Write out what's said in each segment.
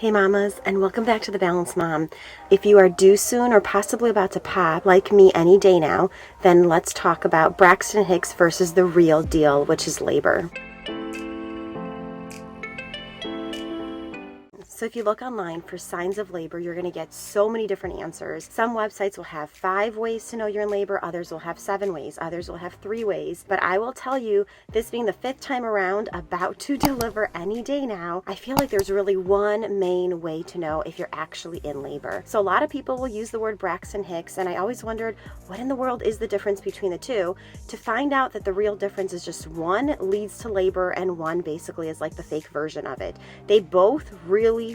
Hey mamas, and welcome back to The Balanced Mom. If you are due soon or possibly about to pop, like me any day now, then let's talk about Braxton Hicks versus the real deal, which is labor. So if you look online for signs of labor, you're going to get so many different answers. Some websites will have 5 ways to know you're in labor, others will have 7 ways, others will have 3 ways. But I will tell you, this being the 5th time around, about to deliver any day now, I feel like there's really one main way to know if you're actually in labor. So a lot of people will use the word Braxton Hicks, and I always wondered, what in the world is the difference between the two? To find out that the real difference is just one leads to labor and one basically is like the fake version of it. They both really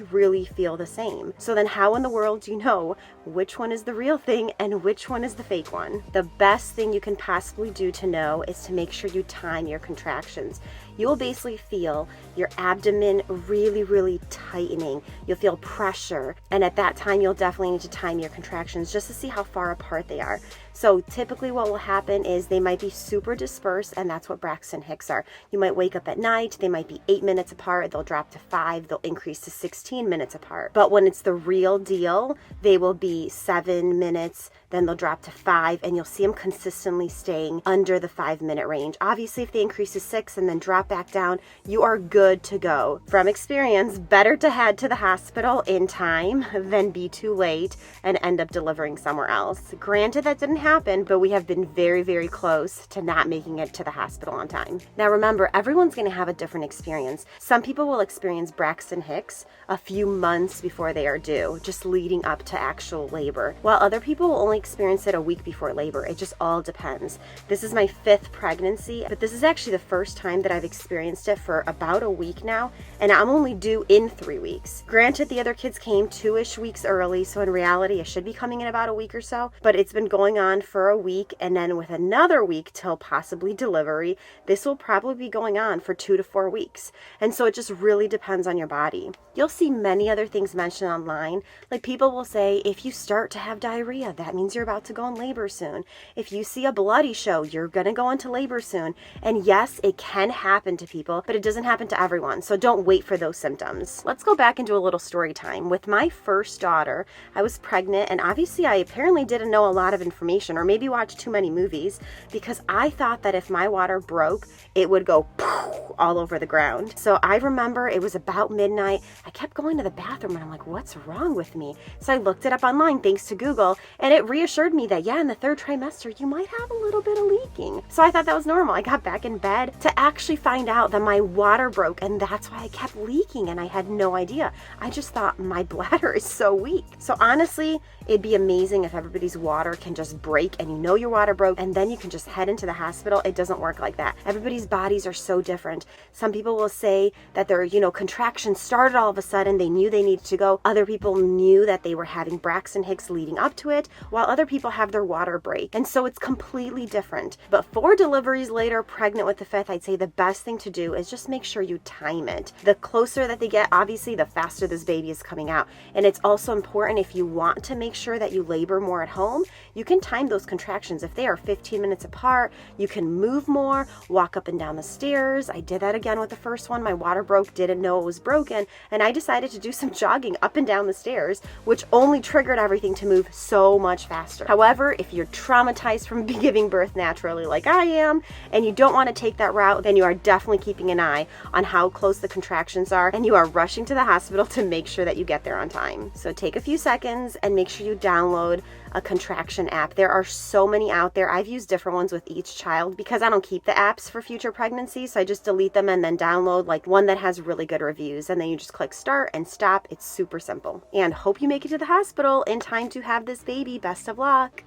feel the same. So then how in the world do you know which one is the real thing and which one is the fake one? The best thing you can possibly do to know is to make sure you time your contractions. You will basically feel your abdomen really tightening. You'll feel pressure, and at that time you'll definitely need to time your contractions just to see how far apart they are. So typically what will happen is they might be super dispersed, and that's what Braxton Hicks are. You might wake up at night, they might be 8 minutes apart, they'll drop to 5, they'll increase to 16 minutes apart. But when it's the real deal, they will be 7 minutes, then they'll drop to 5, and you'll see them consistently staying under the 5-minute range. Obviously, if they increase to 6 and then drop back down, you are good to go. From experience, better to head to the hospital in time than be too late and end up delivering somewhere else. Granted, that didn't happen, but we have been very close to not making it to the hospital on time. Now remember, everyone's going to have a different experience. Some people will experience Braxton Hicks a few months before they are due, just leading up to actual labor, while other people will only experience it a week before labor. It just all depends. This is my 5th pregnancy, but this is actually the first time that I've experienced it for about a week now, and I'm only due in 3 weeks. Granted, the other kids came 2-ish weeks early, so in reality I should be coming in about a week or so, but it's been going on for a week, and then with another week till possibly delivery, this will probably be going on for 2 to 4 weeks. And so it just really depends on your body. You'll see many other things mentioned online, like people will say, if you start to have diarrhea, that means you're about to go in labor soon. If you see a bloody show, you're gonna go into labor soon. And yes, it can happen to people, but it doesn't happen to everyone, so don't wait for those symptoms. Let's go back into a little story time. With my first daughter, I was pregnant, and obviously I apparently didn't know a lot of information, or maybe watched too many movies, because I thought that if my water broke, it would go all over the ground. So I remember it was about midnight. I kept going to the bathroom and I'm like, what's wrong with me? So I looked it up online thanks to Google, and it reassured me that yeah, in the 3rd trimester you might have a little bit of leaking. So I thought that was normal. I got back in bed to actually find out that my water broke, and that's why I kept leaking, and I had no idea. I just thought my bladder is so weak. So honestly, it'd be amazing if everybody's water can just break and you know your water broke and then you can just head into the hospital. It doesn't work like that. Everybody's bodies are so different. Some people will say that their, contractions started all of a sudden, they knew they needed to go. Other people knew that they were having Braxton Hicks leading up to it, while other people have their water break. And so it's completely different. But 4 deliveries later, pregnant with the 5th, I'd say the best thing to do is just make sure you time it. The closer that they get, obviously, the faster this baby is coming out. And it's also important, if you want to make sure that you labor more at home, you can time those contractions. If they are 15 minutes apart, you can move more, walk up and down the stairs. I did that again with the first one. My water broke, didn't know it was broken, and I decided to do some jogging up and down the stairs, which only triggered everything to move so much faster. However, if you're traumatized from giving birth naturally like I am, and you don't want to take that route, then you are definitely keeping an eye on how close the contractions are, and you are rushing to the hospital to make sure that you get there on time. So take a few seconds and make sure you download a contraction app. There are so many out there. I've used different ones with each child because I don't keep the apps for future pregnancies, so I just delete them and then download like one that has really good reviews, and then you just click start and stop. It's super simple. And hope you make it to the hospital in time to have this baby. Best of luck.